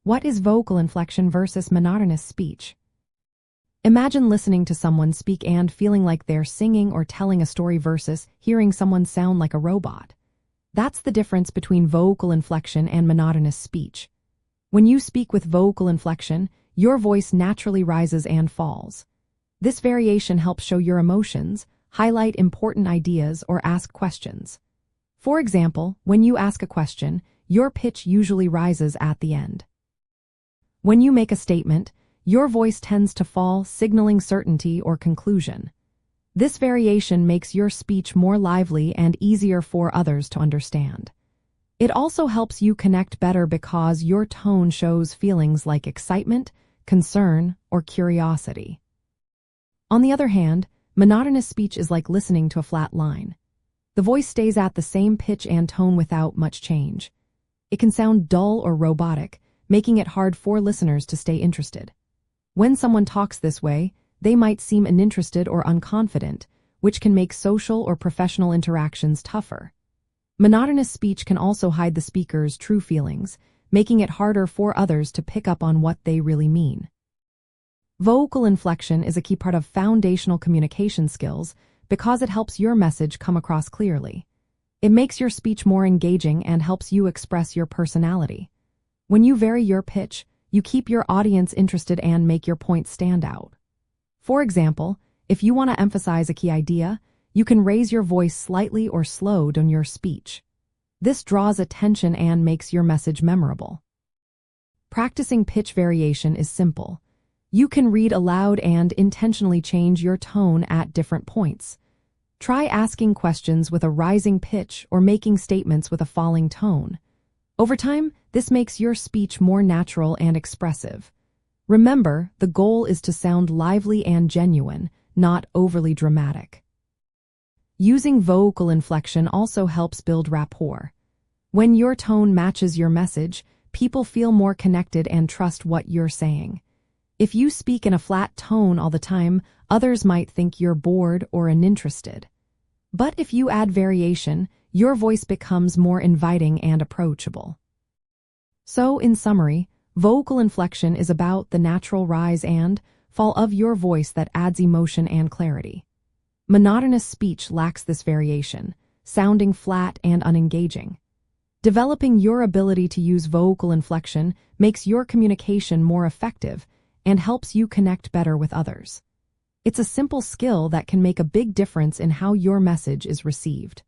What is vocal inflection versus monotonous speech? Imagine listening to someone speak and feeling like they're singing or telling a story versus hearing someone sound like a robot. That's the difference between vocal inflection and monotonous speech. When you speak with vocal inflection, your voice naturally rises and falls. This variation helps show your emotions, highlight important ideas, or ask questions. For example, when you ask a question, your pitch usually rises at the end. When you make a statement, your voice tends to fall, signaling certainty or conclusion. This variation makes your speech more lively and easier for others to understand. It also helps you connect better because your tone shows feelings like excitement, concern, or curiosity. On the other hand, monotonous speech is like listening to a flat line. The voice stays at the same pitch and tone without much change. It can sound dull or robotic, making it hard for listeners to stay interested. When someone talks this way, they might seem uninterested or unconfident, which can make social or professional interactions tougher. Monotonous speech can also hide the speaker's true feelings, making it harder for others to pick up on what they really mean. Vocal inflection is a key part of foundational communication skills because it helps your message come across clearly. It makes your speech more engaging and helps you express your personality. When you vary your pitch, you keep your audience interested and make your point stand out. For example, if you want to emphasize a key idea, you can raise your voice slightly or slow down your speech. This draws attention and makes your message memorable. Practicing pitch variation is simple. You can read aloud and intentionally change your tone at different points. Try asking questions with a rising pitch or making statements with a falling tone. Over time, this makes your speech more natural and expressive. Remember, the goal is to sound lively and genuine, not overly dramatic. Using vocal inflection also helps build rapport. When your tone matches your message, people feel more connected and trust what you're saying. If you speak in a flat tone all the time, others might think you're bored or uninterested. But if you add variation, your voice becomes more inviting and approachable. So, in summary, vocal inflection is about the natural rise and fall of your voice that adds emotion and clarity. Monotonous speech lacks this variation, sounding flat and unengaging. Developing your ability to use vocal inflection makes your communication more effective and helps you connect better with others. It's a simple skill that can make a big difference in how your message is received.